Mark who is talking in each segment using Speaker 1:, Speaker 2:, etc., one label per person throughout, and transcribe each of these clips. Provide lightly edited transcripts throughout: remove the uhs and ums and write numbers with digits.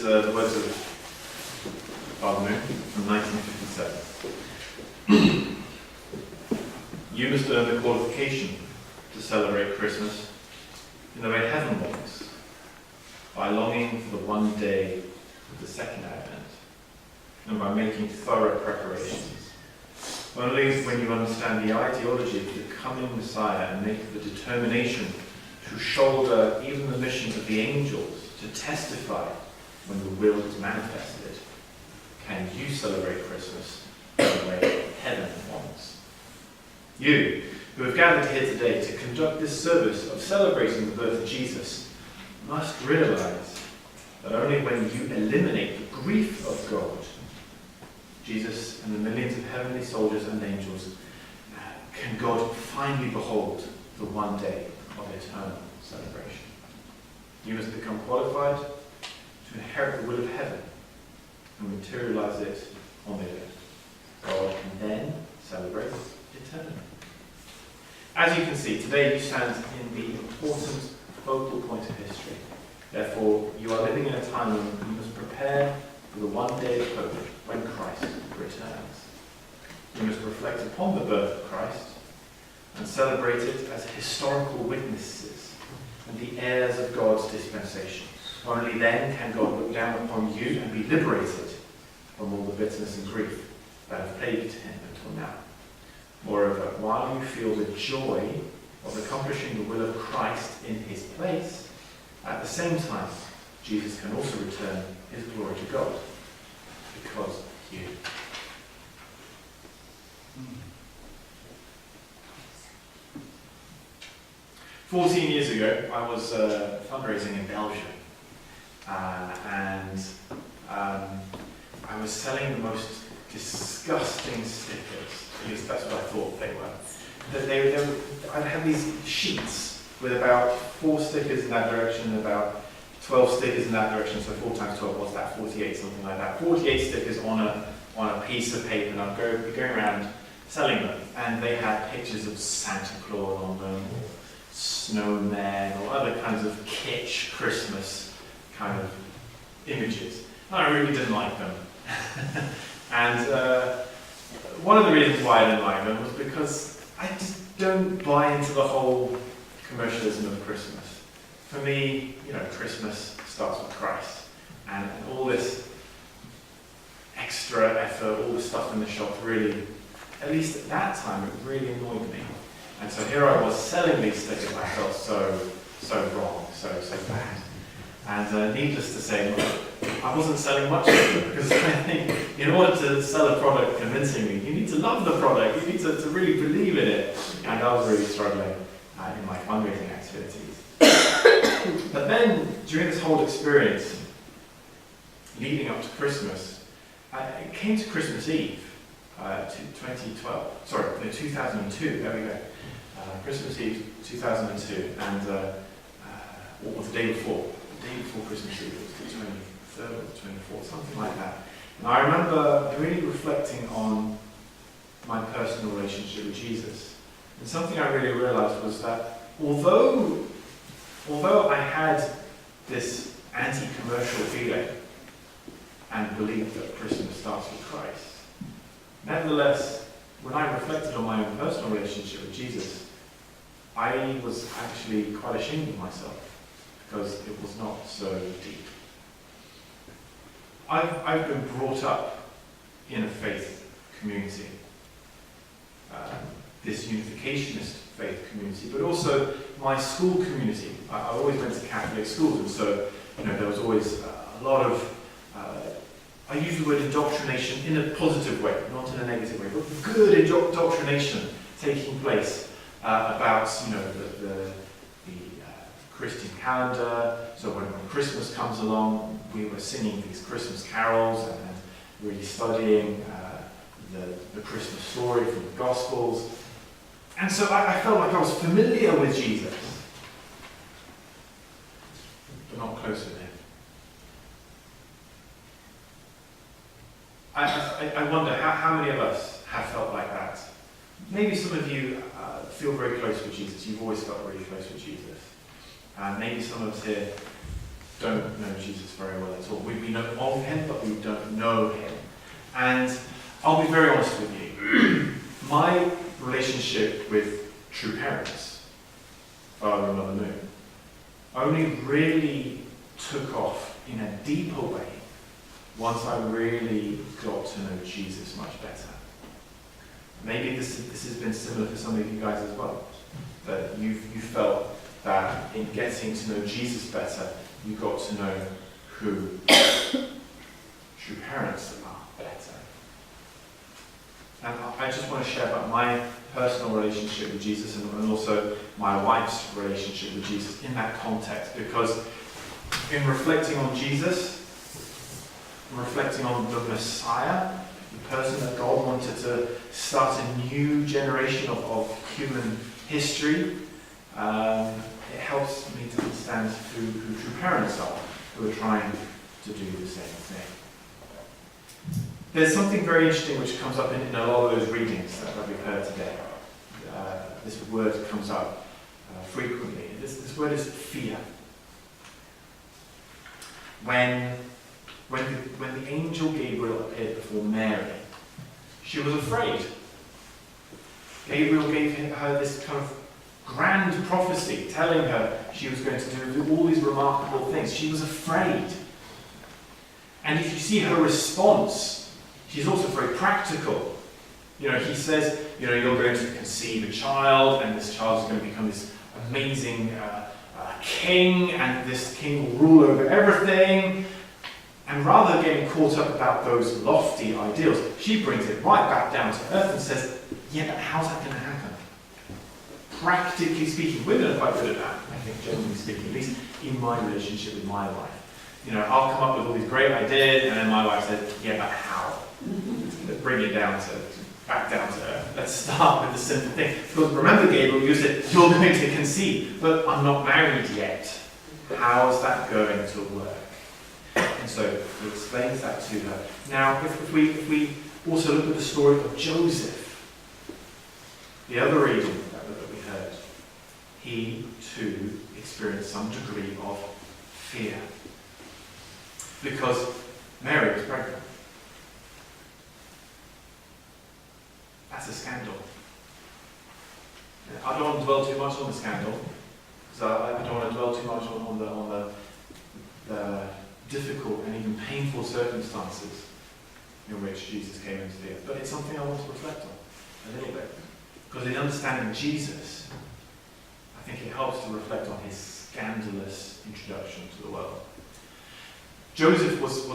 Speaker 1: the words of Father Moon from 1957. You must earn the qualification to celebrate Christmas in the way heaven wants, by longing for the one day of the second Advent, and by making thorough preparations. Only when you understand the ideology of the coming Messiah and make the determination to shoulder even the mission of the angels to testify when the will is manifested, can you celebrate Christmas in the way heaven wants. You, who have gathered here today to conduct this service of celebrating the birth of Jesus, must realize that only when you eliminate the grief of God, Jesus and the millions of heavenly soldiers and angels, can God finally behold the one day of eternal celebration. You must become qualified to inherit the will of heaven and materialize it on the earth. God can then celebrate eternally. As you can see, today you stand in the important focal point of history. Therefore, you are living in a time when you must prepare for the one day of hope when Christ returns. You must reflect upon the birth of Christ and celebrate it as historical witnesses and the heirs of God's dispensation. Only then can God look down upon you and be liberated from all the bitterness and grief that have plagued him until now. Moreover, while you feel the joy of accomplishing the will of Christ in his place, at the same time, Jesus can also return his glory to God because of you. 14 years ago, I was fundraising in Belgium, and I was selling the most disgusting stickers. At least that's what I thought they were. I'd have these sheets with about 4 stickers in that direction and about 12 stickers in that direction. So 4 times 12, what's that? 48, something like that. 48 stickers on a piece of paper, and I'd be going around selling them. And they had pictures of Santa Claus on them, or snowmen, or other kinds of kitsch Christmas kind of images. And I really didn't like them. And one of the reasons why I didn't like them was because I just don't buy into the whole commercialism of Christmas. For me, Christmas starts with Christ. And all this extra effort, all the stuff in the shop really, at least at that time, it really annoyed me. And so here I was selling these stickers, and I felt so wrong, so bad. And needless to say, I wasn't selling much of them, because I think in order to sell a product convincingly, you need to love the product, you need to really believe in it. And I was really struggling in my fundraising activities. But then, during this whole experience, leading up to Christmas, it came to Christmas Eve, 2002, there we go. Christmas Eve 2002, and what was the day before? The day before Christmas Eve, it was the 23rd or the 24th, something like that. And I remember really reflecting on my personal relationship with Jesus. And something I really realized was that although I had this anti-commercial feeling and believed that Christmas starts with Christ, nevertheless, when I reflected on my own personal relationship with Jesus, I was actually quite ashamed of myself because it was not so deep. I've been brought up in a faith community, this unificationist faith community, but also my school community. I always went to Catholic schools, and so there was always a lot of I use the word indoctrination in a positive way, not in a negative way, but good indoctrination taking place about the Christian calendar. So when Christmas comes along, we were singing these Christmas carols and really studying the Christmas story from the Gospels. And so I felt like I was familiar with Jesus, but not close with him. I wonder how many of us have felt like that. Maybe some of you feel very close with Jesus. You've always felt really close with Jesus. Maybe some of us here don't know Jesus very well at all. We know of him, but we don't know him. And I'll be very honest with you. My relationship with true parents, Father and Mother Moon, only really took off in a deeper way once I really got to know Jesus much better. Maybe this has been similar for some of you guys as well. That you felt that in getting to know Jesus better, you got to know who true parents are better. And I just want to share about my personal relationship with Jesus and also my wife's relationship with Jesus in that context, because in reflecting on Jesus, reflecting on the Messiah, the person that God wanted to start a new generation of human history, it helps me to understand who true parents are, who are trying to do the same thing. There's something very interesting which comes up in a lot of those readings that we've heard today. This word comes up frequently. This word is fear. When the angel Gabriel appeared before Mary, she was afraid. Gabriel gave her this kind of grand prophecy, telling her she was going to do all these remarkable things. She was afraid. And if you see her response, she's also very practical. He says, you're going to conceive a child, and this child is going to become this amazing king, and this king will rule over everything. And rather than getting caught up about those lofty ideals, she brings it right back down to earth and says, yeah, but how's that going to happen? Practically speaking, women are quite good at that, I think, generally speaking, at least in my relationship with my wife. I'll come up with all these great ideas, and then my wife says, yeah, but how? Let's bring it back down to earth. Let's start with the simple thing. Because remember, Gabriel, you said, you're going to conceive, but I'm not married yet. How is that going to work? And so he explains that to her. Now, if we also look at the story of Joseph, the other reading that we heard, he too experienced some degree of fear. Because Mary was pregnant. That's a scandal. I don't want to dwell too much on the scandal, because I don't want to dwell too much on the difficult and even painful circumstances in which Jesus came into the earth. But it's something I want to reflect on a little bit. Because in understanding Jesus, I think it helps to reflect on his scandalous introduction to the world. Joseph was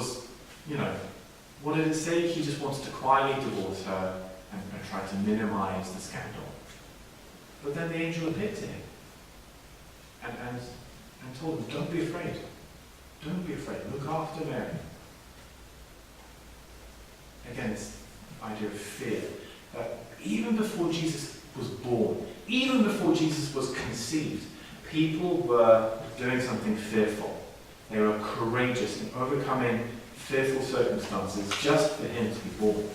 Speaker 1: what did it say? He just wanted to quietly divorce her and try to minimize the scandal. But then the angel appeared to him and told him, don't be afraid. Don't be afraid. Look after Mary. Again, this idea of fear. Even before Jesus was born, even before Jesus was conceived, people were doing something fearful. They were courageous in overcoming fearful circumstances just for him to be born.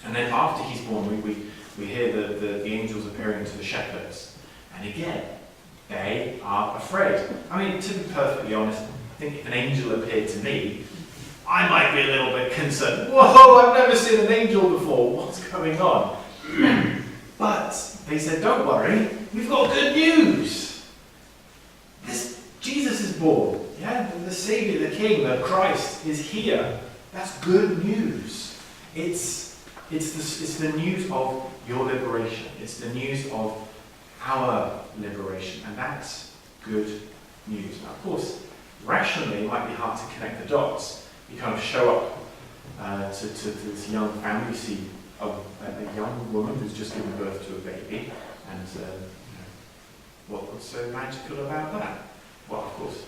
Speaker 1: And then after he's born, we hear the angels appearing to the shepherds. And again, they are afraid. I mean, to be perfectly honest, I think if an angel appeared to me, I might be a little bit concerned. Whoa, I've never seen an angel before. What's going on? But they said, don't worry, we've got good news. Jesus is born. Yeah, the Savior, the King, the Christ is here. That's good news. It's the news of your liberation. It's the news of our liberation. And that's good news. Now, of course, rationally, it might be hard to connect the dots. You kind of show up to this young family. You see a young woman who's just given birth to a baby. And what's so magical about that? Well, of course,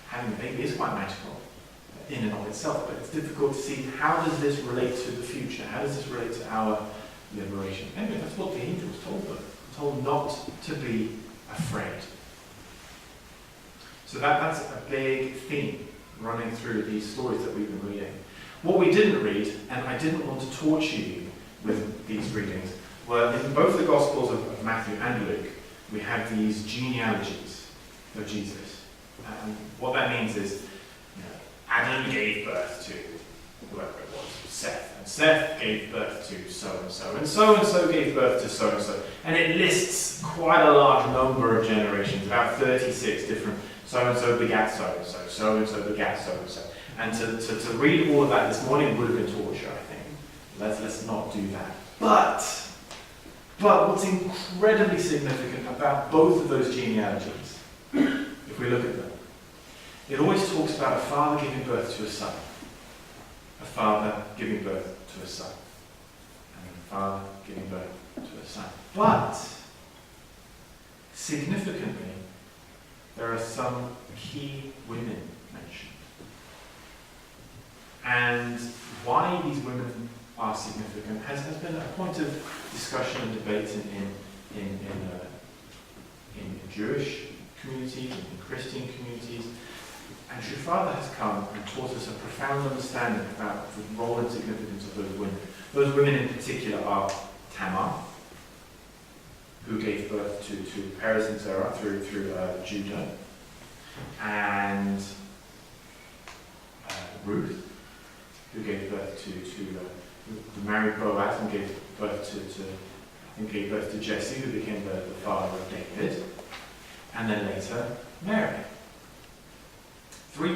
Speaker 1: having a baby is quite magical in and of itself, but it's difficult to see how does this relate to the future? How does this relate to our liberation? Anyway, that's what the angels told them. Told not to be afraid. So that's a big theme running through these stories that we've been reading. What we didn't read, and I didn't want to torture you with these readings, were in both the Gospels of Matthew and Luke, we have these genealogies of Jesus. And what that means is, Adam gave birth to whoever it was, Seth. And Seth gave birth to so-and-so. And so-and-so gave birth to so-and-so. And it lists quite a large number of generations, about 36 different so-and-so begat so-and-so, so-and-so begat so-and-so. And to read all of that this morning would have been torture, I think. Let's not do that. But what's incredibly significant about both of those genealogies, if we look at them, it always talks about a father giving birth to a son, a father giving birth to a son, and a father giving birth to a son. But, significantly, there are some key women mentioned. And why these women are significant has been a point of discussion and debate in Jewish communities and in Christian communities. And True Father has come and taught us a profound understanding about the role and significance of those women. Those women in particular are Tamar, who gave birth to Perez and Zerah through Judah, and Ruth, who gave birth who married Boaz and gave birth to Jesse, who became the father of David, and then later Mary. Three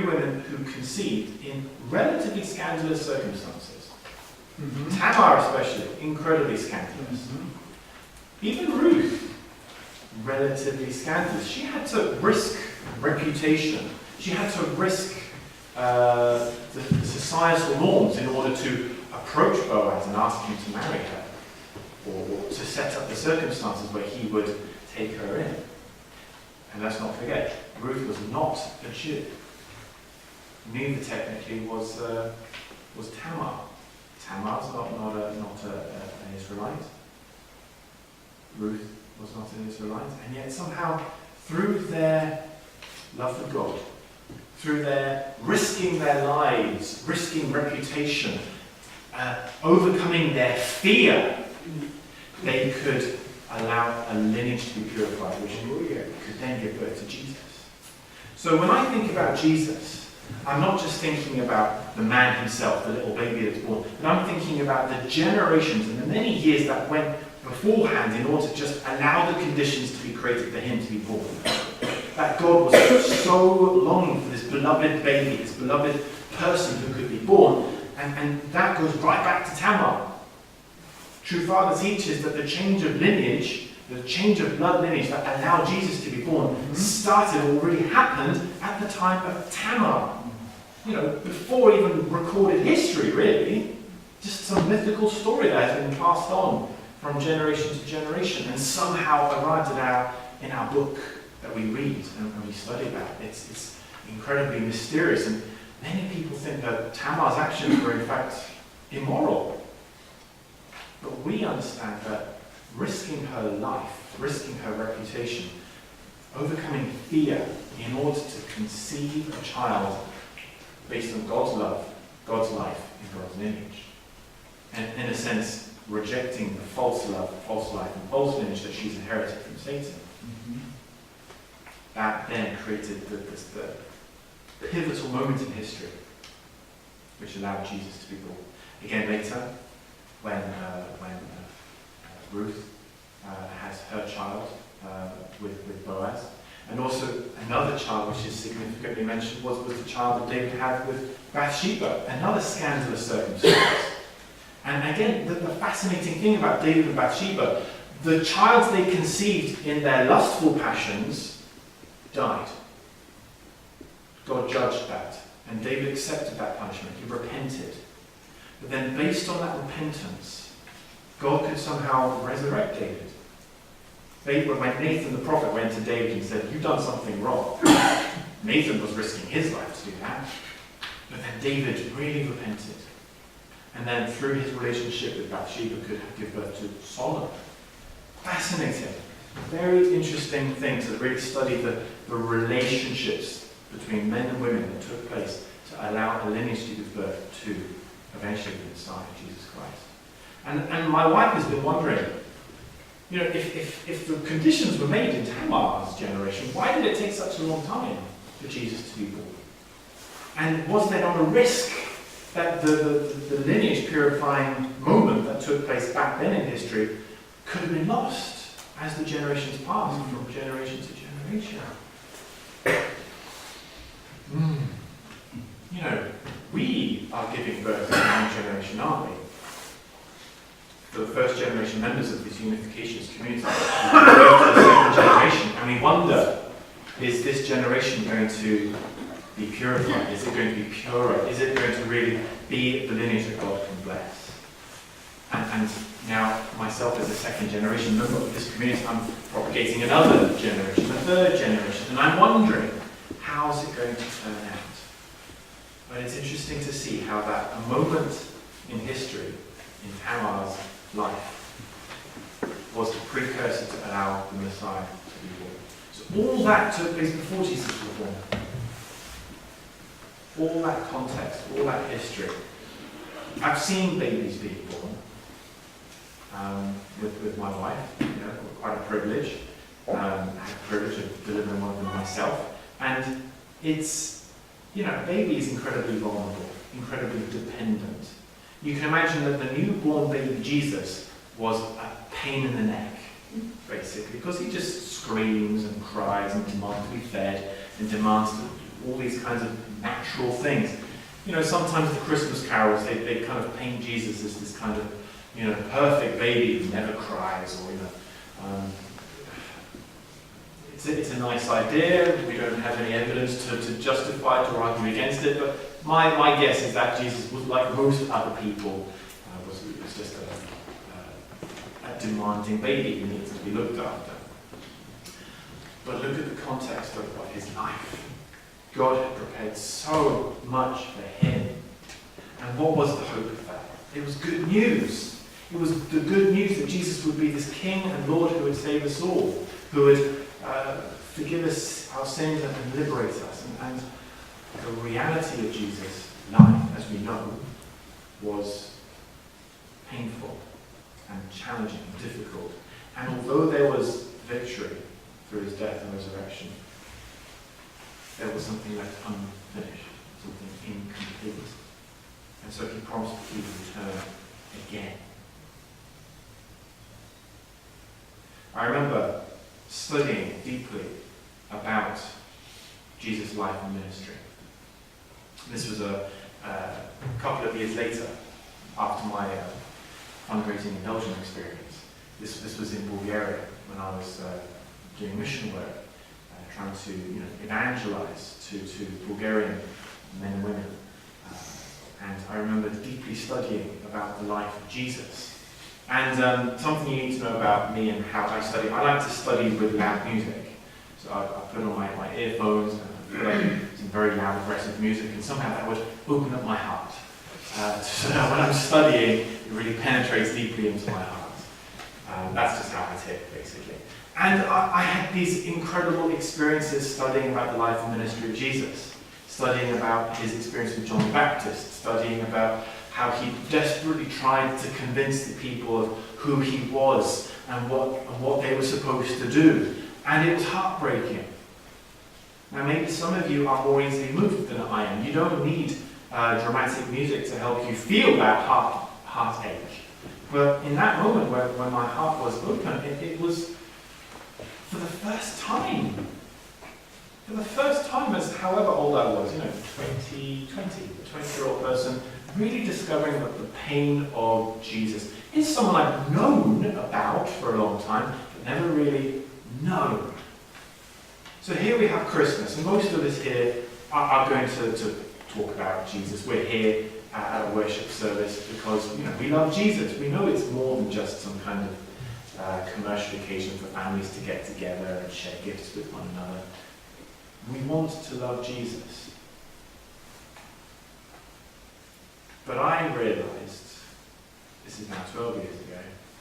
Speaker 1: women who conceived in relatively scandalous circumstances. Mm-hmm. Tamar especially, incredibly scandalous. Mm-hmm. Even Ruth, relatively scandalous. She had to risk reputation. She had to risk the societal norms in order to approach Boaz and ask him to marry her, or to set up the circumstances where he would take her in. And let's not forget, Ruth was not a Jew. Neither technically was Tamar. Tamar's not an Israelite. Ruth was not an Israelite. And yet somehow, through their love for God, through their risking their lives, risking reputation, overcoming their fear, they could allow a lineage to be purified, which could then give birth to Jesus. So when I think about Jesus, I'm not just thinking about the man himself, the little baby that's born, but I'm thinking about the generations and the many years that went beforehand in order to just allow the conditions to be created for him to be born. That God was so longing for this beloved baby, this beloved person who could be born, and that goes right back to Tamar. True Father teaches that the change of lineage, the change of blood lineage that allowed Jesus to be born, already happened at the time of Tamar. Before even recorded history, really. Just some mythical story that has been passed on from generation to generation and somehow arrived in our book that we read and we study about. It's incredibly mysterious, and many people think that Tamar's actions were in fact immoral. But we understand that risking her life, risking her reputation, overcoming fear in order to conceive a child based on God's love, God's life, and God's lineage. And in a sense, rejecting the false love, false life, and false lineage that she's inherited from Satan. Mm-hmm. That then created the pivotal moment in history which allowed Jesus to be born. Again, later, when Ruth has her child with Boaz, and also another child which is significantly mentioned was the child that David had with Bathsheba, another scandalous circumstance. And again, the fascinating thing about David and Bathsheba, the child they conceived in their lustful passions died. God judged that, and David accepted that punishment. He repented. But then based on that repentance, God could somehow resurrect David. When Nathan the prophet went to David and said, "You've done something wrong," Nathan was risking his life to do that. But then David really repented. And then through his relationship with Bathsheba could give birth to Solomon. Fascinating. Very interesting thing to really study the relationships between men and women that took place to allow a lineage to give birth to eventually the Messiah, Jesus Christ. And my wife has been wondering, if the conditions were made in Tamar's generation, why did it take such a long time for Jesus to be born? And was there not a risk that the lineage purifying moment that took place back then in history could have been lost as the generations passed from generation to generation? We are giving birth to a new generation, aren't we? For the first generation members of this unificationist community, we give birth to the second generation, and we wonder, is this generation going to be purified? Is it going to be purer? Is it going to really be the lineage that God can bless? And now, myself as a second generation member of this community, I'm propagating another generation, a third generation, and I'm wondering, how's it going to turn out? But it's interesting to see how that a moment in history, in Tamar's life, was the precursor to allow the Messiah to be born. So all that took place before Jesus was born. All that context, all that history. I've seen babies being born with my wife, quite a privilege. I had the privilege of delivering one of them myself. And it's, a baby is incredibly vulnerable, incredibly dependent. You can imagine that the newborn baby Jesus was a pain in the neck, basically, because he just screams and cries and demands to be fed and demands all these kinds of natural things. Sometimes the Christmas carols, they kind of paint Jesus as this kind of, perfect baby who never cries, or, it's a nice idea. We don't have any evidence to justify it or argue against it, but my guess is that Jesus was like most other people, was just a demanding baby who needs to be looked after. But look at the context of his life. God had prepared so much for him. And what was the hope of that? It was good news. It was the good news that Jesus would be this King and Lord who would save us all, who would forgive us our sins and liberate us. And the reality of Jesus' life, as we know, was painful and challenging and difficult. And although there was victory through his death and resurrection, there was something left unfinished, something incomplete. And so he promised that he would return again. I remember studying deeply about Jesus' life and ministry. This was a couple of years later, after my fundraising in Belgium experience. This was in Bulgaria when I was doing mission work, trying to evangelize to Bulgarian men and women. And I remember deeply studying about the life of Jesus. And something you need to know about me and how I study. I like to study with loud music. So I put on my earphones and put on some very loud, aggressive music, and somehow that would open up my heart. So that when I'm studying, it really penetrates deeply into my heart. That's just how I tick, basically. And I had these incredible experiences studying about the life and ministry of Jesus, studying about his experience with John the Baptist, studying about how he desperately tried to convince the people of who he was and what they were supposed to do. And it was heartbreaking. Now maybe some of you are more easily moved than I am. You don't need dramatic music to help you feel that heartache. But in that moment when my heart was open, it was for the first time, as however old I was, 20, a 20-year-old person, really discovering that the pain of Jesus is someone I've known about for a long time, but never really known. So here we have Christmas, and most of us here are going to talk about Jesus. We're here at a worship service because we love Jesus. We know it's more than just some kind of commercial occasion for families to get together and share gifts with one another. We want to love Jesus. But I realized, this is now 12 years ago,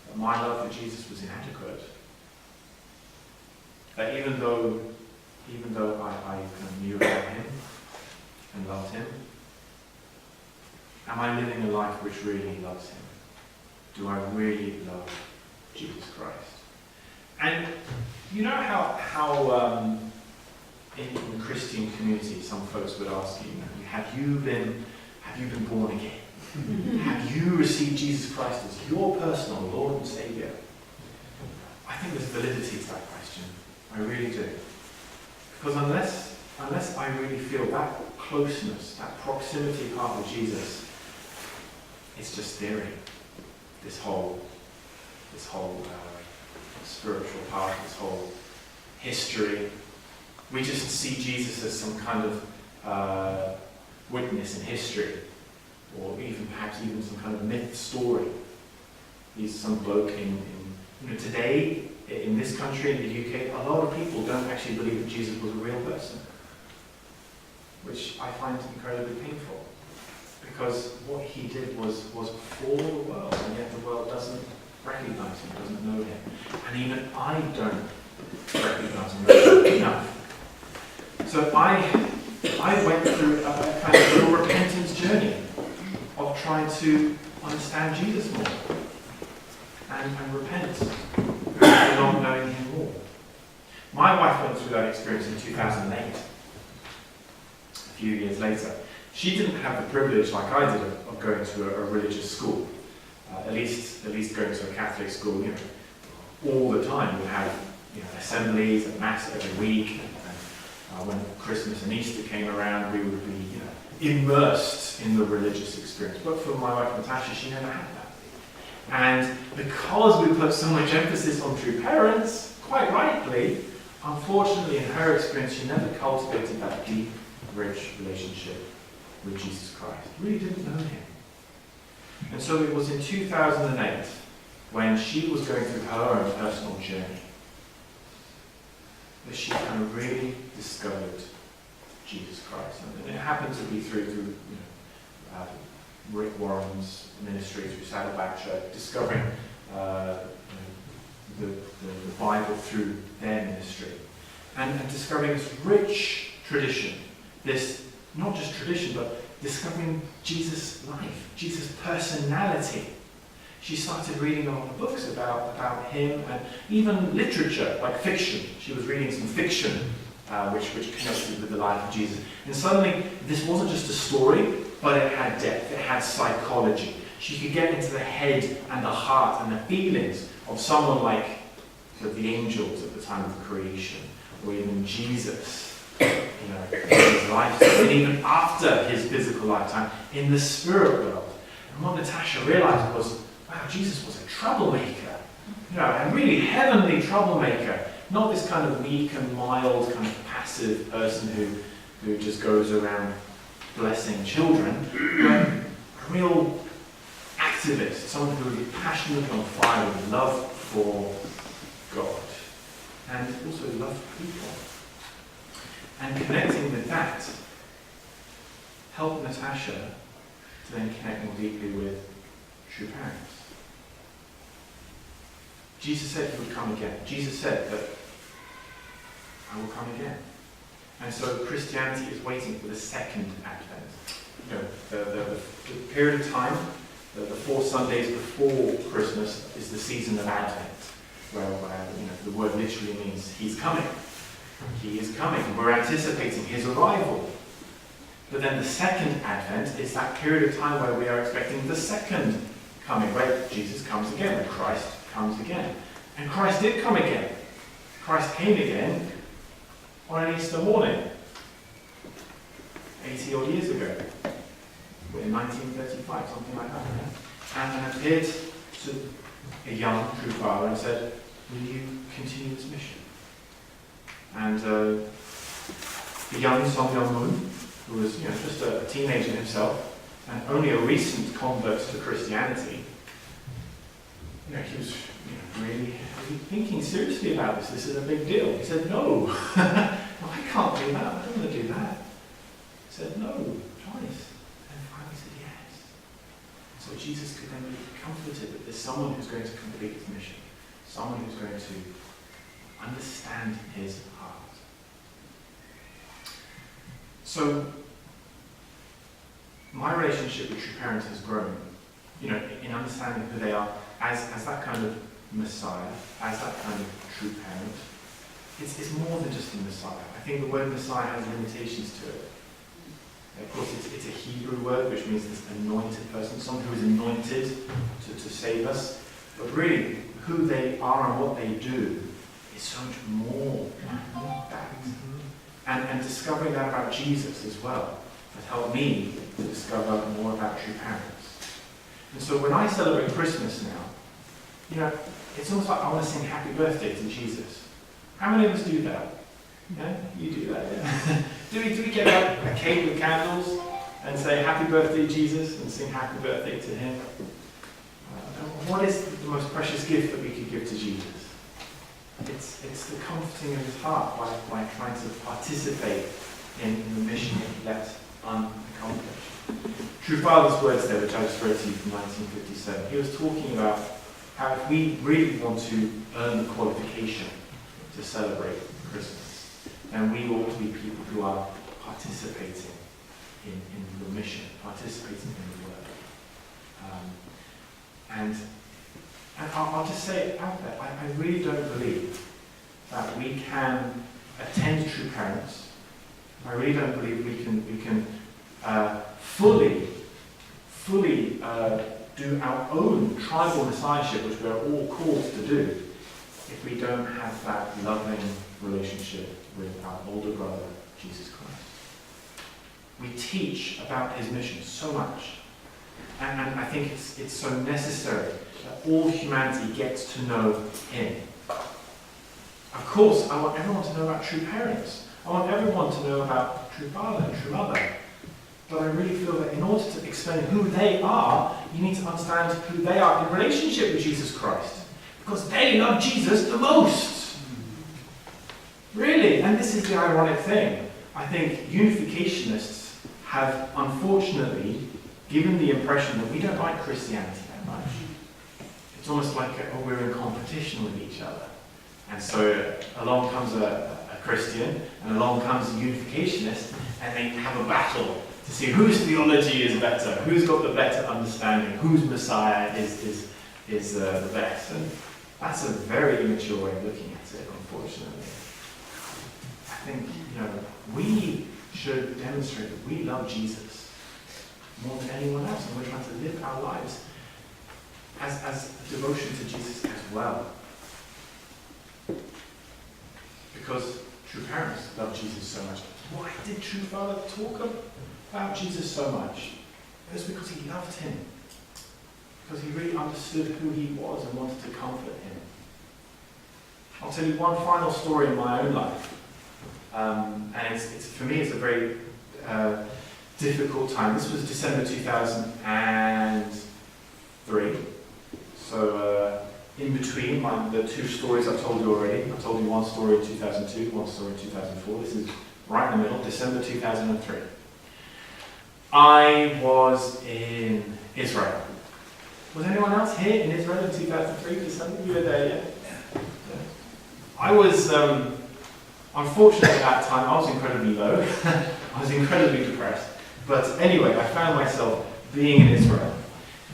Speaker 1: that my love for Jesus was inadequate. That even though I kind of knew about him and loved him, am I living a life which really loves him? Do I really love Jesus Christ? And you know how in Christian community, some folks would ask you, have you been born again? Have you received Jesus Christ as your personal Lord and Saviour? I think there's validity to that question. I really do. Because unless I really feel that closeness, that proximity part with Jesus, it's just theory. This whole spiritual part, this whole history. We just see Jesus as some kind of witness in history, or perhaps even some kind of myth story. He's some bloke in today, in this country, in the UK, a lot of people don't actually believe that Jesus was a real person, which I find incredibly painful, because what he did was for the world, and yet the world doesn't recognize him, doesn't know him, and even I don't recognize him enough. So I went through a kind of little repentance journey of trying to understand Jesus more and repent for not knowing him more. My wife went through that experience in 2008, a few years later. She didn't have the privilege, like I did, of going to a religious school. At least going to a Catholic school, all the time. We had assemblies and mass every week. And when Christmas and Easter came around, we would be immersed in the religious experience. But for my wife Natasha, she never had that. And because we put so much emphasis on true parents, quite rightly, unfortunately in her experience, she never cultivated that deep, rich relationship with Jesus Christ. Really didn't know him. And so it was in 2008 when she was going through her own personal journey that she kind of really discovered Jesus Christ. And it happened to be through Rick Warren's ministry, through Saddleback Church, discovering the Bible through their ministry. And discovering this rich tradition, this, not just tradition, but discovering Jesus' life, Jesus' personality. She started reading a lot of books about him, and even literature, like fiction. She was reading some fiction which connected with the life of Jesus. And suddenly, this wasn't just a story, but it had depth, it had psychology. She could get into the head and the heart and the feelings of someone like the angels at the time of creation, or even Jesus. In his lifetime, and even after his physical lifetime, in the spirit world. And what Natasha realized was, wow, Jesus was a troublemaker, a really heavenly troublemaker, not this kind of meek and mild, kind of passive person who just goes around blessing children, but a real activist, someone who was passionately on fire with love for God, and also love for people. And connecting with that helped Natasha to then connect more deeply with true parents. Jesus said he would come again. Jesus said that I will come again. And so Christianity is waiting for the second advent. The period of time, the 4 Sundays before Christmas is the season of Advent, where the word literally means he's coming. He is coming. We're anticipating his arrival. But then the second advent is that period of time where we are expecting the second coming, where Jesus comes again, where Christ comes again. And Christ did come again. Christ came again on an Easter morning, 80 odd years ago, in 1935, something like that. And appeared to a young true father and said, will you continue this mission? And the young Song Young-moon, who was just a teenager himself, and only a recent convert to Christianity, he was really thinking seriously about this. This is a big deal. He said, no, I can't do that. I don't want to do that. He said, no, twice. And finally said yes. So Jesus could then be comforted that there's someone who's going to complete his mission, someone who's going to understand his heart. So, my relationship with true parents has grown, in understanding who they are as that kind of Messiah, as that kind of true parent. It's more than just a Messiah. I think the word Messiah has limitations to it. Of course, it's a Hebrew word, which means this anointed person, someone who is anointed to save us. But really, who they are and what they do is so much more than that. And discovering that about Jesus as well has helped me to discover more about true parents. And so when I celebrate Christmas now, it's almost like I want to sing happy birthday to Jesus. How many of us do that? Yeah, you do that, yeah. do we get out a cake with candles and say happy birthday Jesus and sing happy birthday to him? What is the most precious gift that we could give to Jesus? It's the comforting of his heart by trying to participate in the mission that he left unaccomplished. True Father's words there, which I just read to you from 1957, he was talking about how if we really want to earn the qualification to celebrate Christmas, then we ought to be people who are participating in the mission, participating in the work. And I'll just say it out there, I really don't believe that we can attend true parents. I really don't believe we can fully do our own tribal messiahship, which we're all called to do, if we don't have that loving relationship with our older brother, Jesus Christ. We teach about his mission so much. And I think it's so necessary that all humanity gets to know him. Of course, I want everyone to know about true parents. I want everyone to know about true father and true mother. But I really feel that in order to explain who they are, you need to understand who they are in relationship with Jesus Christ. Because they love Jesus the most. Really, and this is the ironic thing. I think unificationists have unfortunately given the impression that we don't like Christianity that much. It's almost like we're in competition with each other. And so along comes a Christian, and along comes a unificationist, and they have a battle to see whose theology is better, who's got the better understanding, whose Messiah is the best. And that's a very immature way of looking at it, unfortunately. I think, we should demonstrate that we love Jesus more than anyone else, and we're trying to live our lives as a devotion to Jesus as well. Because true parents love Jesus so much. Why did true father talk about Jesus so much? It was because he loved him. Because he really understood who he was and wanted to comfort him. I'll tell you one final story in my own life. And it's for me, it's a very difficult time. This was December 2003. So in between the two stories I've told you already. I told you one story in 2002, one story in 2004. This is right in the middle, December 2003. I was in Israel. Was anyone else here in Israel in 2003? Did some of you were there yet? Yeah. I was, unfortunately at that time, I was incredibly low. I was incredibly depressed. But anyway, I found myself being in Israel.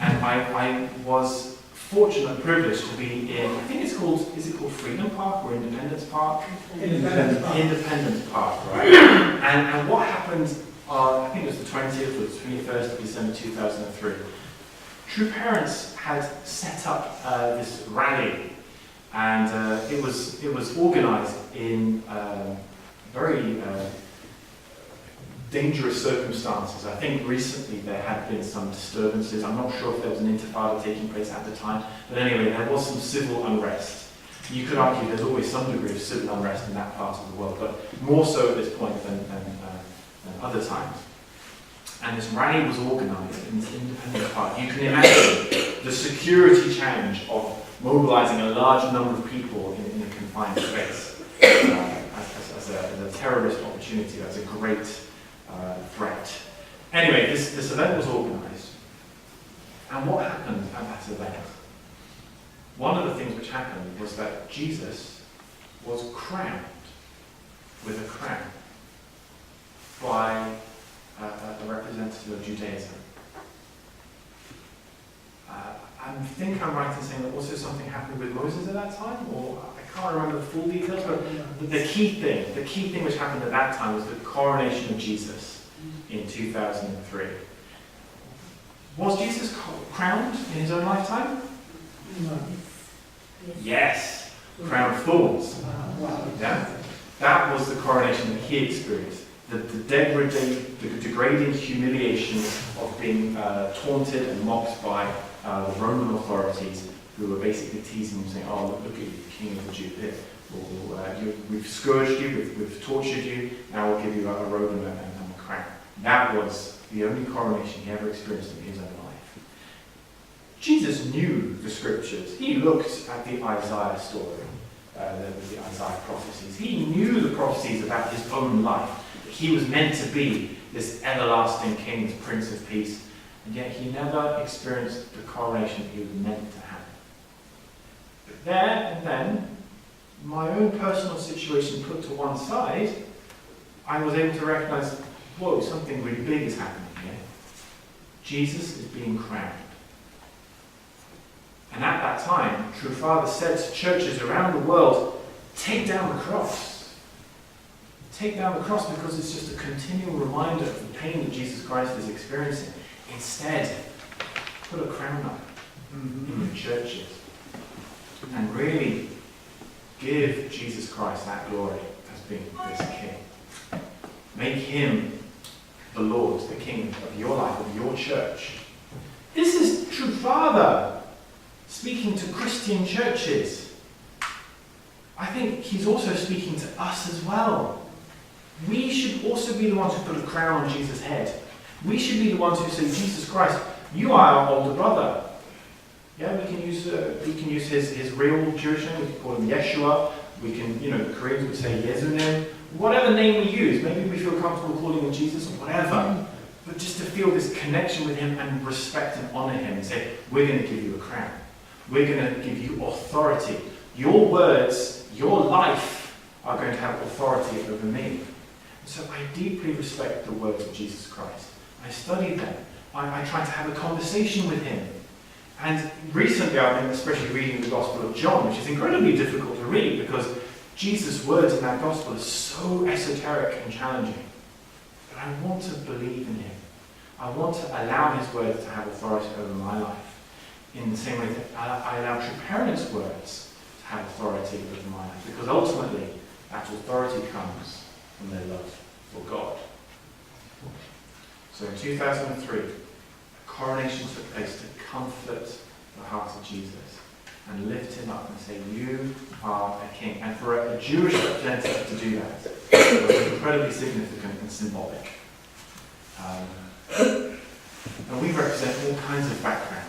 Speaker 1: And I was fortunate and privileged to be in, I think is it called Freedom Park or Independence Park? Independence Park, right? And what happened on, I think it was the 20th or the 21st of December 2003. True Parents had set up this rally, and it was organised in very dangerous circumstances. I think recently there had been some disturbances. I'm not sure if there was an intifada taking place at the time, but anyway, there was some civil unrest. You could argue there's always some degree of civil unrest in that part of the world, but more so at this point than other times. And this rally was organised in this independent park. You can imagine the security challenge of mobilising a large number of people in a confined space as a terrorist opportunity. That's a great threat. Anyway, this event was organised. And what happened at that event? One of the things which happened was that Jesus was crowned with a crown by a representative of Judaism. I think I'm right in saying that also something happened with Moses at that time, or I can't remember the full details, but the key thing which happened at that time was the coronation of Jesus in 2003. Was Jesus crowned in his own lifetime?
Speaker 2: No.
Speaker 1: Yes, crown of thorns.
Speaker 2: Wow.
Speaker 1: Yeah, that was the coronation that he experienced. The degrading humiliation of being taunted and mocked by the Roman authorities, who were basically teasing him, saying, "Oh, look at you, King of the Jews. Here, we've scourged you, we've tortured you. Now we'll give you a robe and a crown." That was the only coronation he ever experienced in his own life. Jesus knew the scriptures. He looked at the Isaiah story, the Isaiah prophecies. He knew the prophecies about his own life. He was meant to be this everlasting king, this prince of peace, and yet he never experienced the coronation he was meant to have. But there and then, my own personal situation put to one side, I was able to recognize, whoa, something really big is happening here. Jesus is being crowned. And at that time, True Father said to churches around the world, take down the cross. Take down the cross, because it's just a continual reminder of the pain that Jesus Christ is experiencing. Instead, put a crown up in your churches and really give Jesus Christ that glory as being this King. Make him the Lord, the King of your life, of your church. This is True Father speaking to Christian churches. I think he's also speaking to us as well. We should also be the ones who put a crown on Jesus' head. We should be the ones who say, Jesus Christ, you are our older brother. Yeah, we can use his real Jewish name. We can call him Yeshua. We can, the Koreans would say Yezunim. Whatever name we use, maybe we feel comfortable calling him Jesus or whatever. But just to feel this connection with him and respect and honor him and say, we're going to give you a crown. We're going to give you authority. Your words, your life are going to have authority over me. So I deeply respect the words of Jesus Christ. I study them. I try to have a conversation with him. And recently I've been especially reading the Gospel of John, which is incredibly difficult to read because Jesus' words in that Gospel are so esoteric and challenging. But I want to believe in him. I want to allow his words to have authority over my life. In the same way that I allow true parents' words to have authority over my life. Because ultimately, that authority comes from their love for God. So in 2003, a coronation took place to comfort the heart of Jesus and lift him up and say, you are a king. And for a Jewish representative to do that was incredibly significant and symbolic. And we represent all kinds of backgrounds.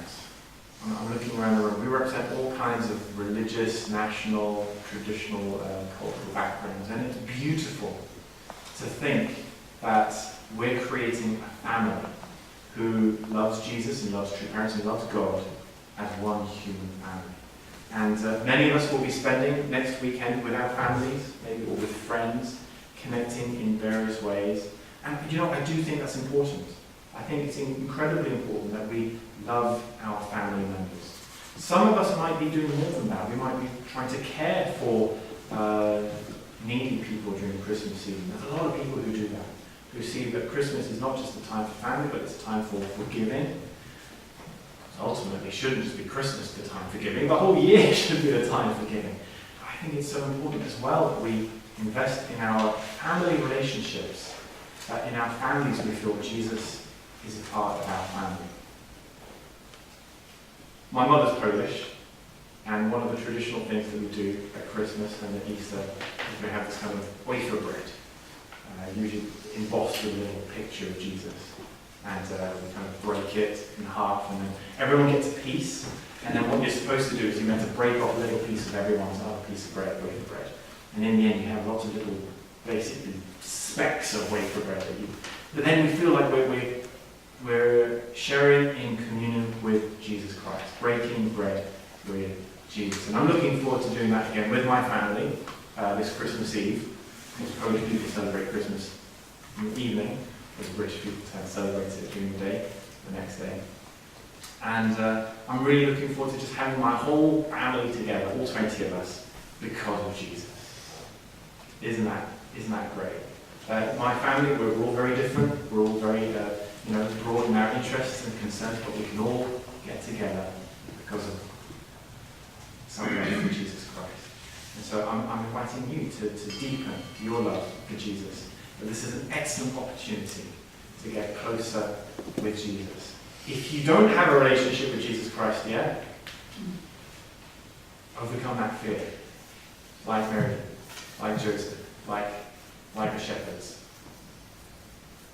Speaker 1: I'm looking around the room. We represent all kinds of religious, national, traditional, cultural backgrounds. And it's beautiful to think that we're creating a family who loves Jesus and loves true parents and loves God as one human family. And many of us will be spending next weekend with our families, maybe or with friends, connecting in various ways. And I do think that's important. I think it's incredibly important that we love our family members. Some of us might be doing more than that. We might be trying to care for needy people during the Christmas season. There's a lot of people who do that, who see that Christmas is not just a time for family, but it's a time for giving. Ultimately, it shouldn't just be Christmas the time for giving. The whole year should be the time for giving. I think it's so important as well that we invest in our family relationships, that in our families we feel Jesus is a part of our family. My mother's Polish, and one of the traditional things that we do at Christmas and at Easter is we have this kind of wafer bread, usually embossed with a little picture of Jesus. And we kind of break it in half, and then everyone gets a piece. And then what you're supposed to do is you're meant to break off a little piece of everyone's other piece of bread, wafer bread. And in the end, you have lots of little, basically, specks of wafer bread. But then we feel like we're sharing in communion with Jesus Christ, breaking bread with Jesus. And I'm looking forward to doing that again with my family this Christmas Eve. Most Polish people celebrate Christmas in the evening. As British people tend to celebrate it during the day, the next day. And I'm really looking forward to just having my whole family together, all 20 of us, because of Jesus. Isn't that great? My family, we're all very different. We're all very broad in our interests and concerns, but we can all get together because of salvation through Jesus Christ. And so I'm inviting you to deepen your love for Jesus. But this is an excellent opportunity to get closer with Jesus. If you don't have a relationship with Jesus Christ yet, overcome that fear. Like Mary, like Joseph, like the shepherds.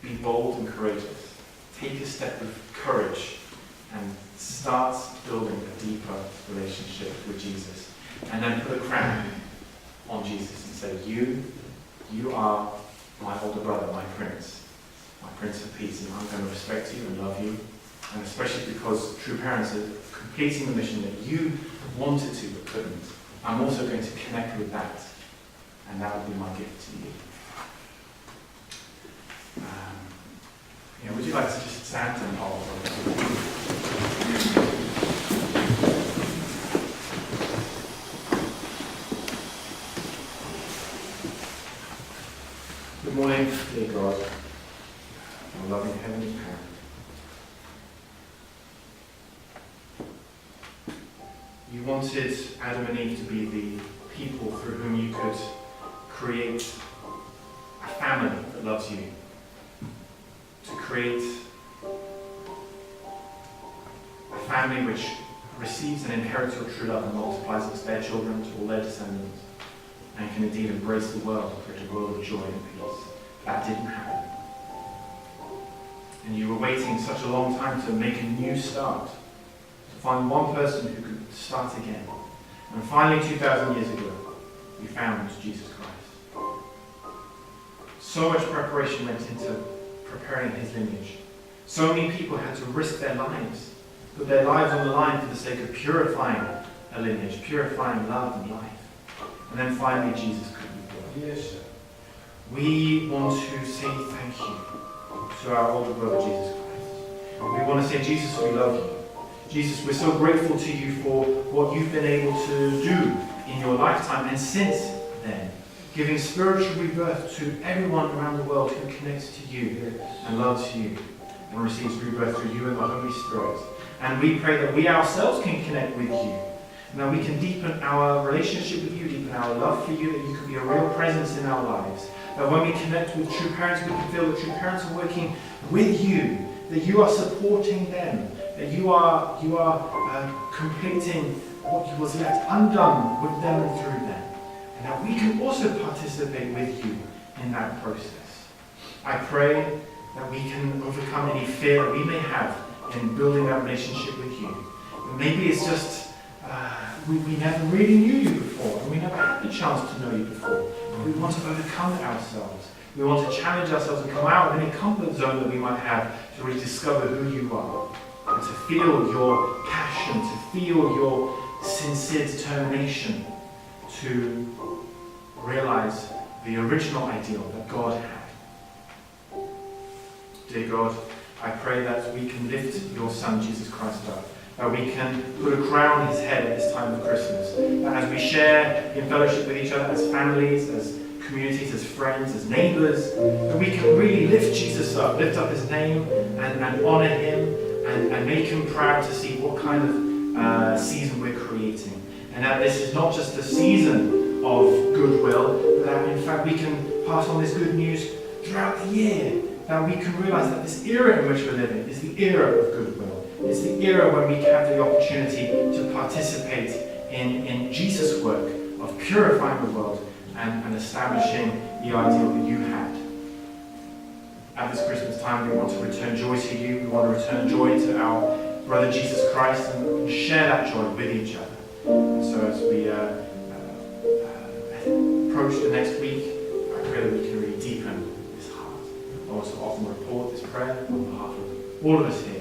Speaker 1: Be bold and courageous. Take a step of courage and start building a deeper relationship with Jesus. And then put a crown on Jesus and say, you are my older brother, my Prince of Peace, and I'm going to respect you and love you. And especially because true parents are completing the mission that you wanted to but couldn't. I'm also going to connect with that. And that will be my gift to you. Would you like to just stand and hold? Good morning, dear God, our loving Heavenly Parent. You wanted Adam and Eve to be the people through whom you could create a family that loves you. To create a family which receives and inherits your true love and multiplies it to their children, to all their descendants, and can indeed embrace the world, create a world of joy and peace. That didn't happen. And you were waiting such a long time to make a new start, to find one person who could start again. And finally, 2,000 years ago, you found Jesus Christ. So much preparation went into preparing his lineage. So many people had to risk their lives, put their lives on the line for the sake of purifying a lineage, purifying love and life. And then finally, Jesus could be born. Yes. We want to say thank you to our older brother, Jesus Christ. We want to say, Jesus, we love you. Jesus, we're so grateful to you for what you've been able to do in your lifetime and since then, giving spiritual rebirth to everyone around the world who connects to you and loves you and receives rebirth through you and the Holy Spirit. And we pray that we ourselves can connect with you. Now we can deepen our relationship with you, deepen our love for you, that you can be a real presence in our lives. That when we connect with true parents, we can feel that true parents are working with you, that you are supporting them, that you are completing what was left undone with them and through them. And that we can also participate with you in that process. I pray that we can overcome any fear that we may have in building that relationship with you. And maybe it's just we never really knew you before, and we never had the chance to know you before. But we want to overcome ourselves. We want to challenge ourselves and come out of any comfort zone that we might have to really discover who you are, and to feel your passion, to feel your sincere determination to realize the original ideal that God had. Dear God, I pray that we can lift your Son, Jesus Christ, up, that we can put a crown on his head at this time of Christmas, that as we share in fellowship with each other as families, as communities, as friends, as neighbours, that we can really lift Jesus up, lift up his name and honour him and make him proud to see what kind of season we're creating. And that this is not just a season of goodwill, but that in fact we can pass on this good news throughout the year. That we can realise that this era in which we're living is the era of goodwill. It's the era when we have the opportunity to participate in Jesus' work of purifying the world and establishing the ideal that you had. At this Christmas time, we want to return joy to you. We want to return joy to our brother Jesus Christ and share that joy with each other. And so as we approach the next week, I pray that we can really deepen this heart. I also often report this prayer on behalf of all of us here.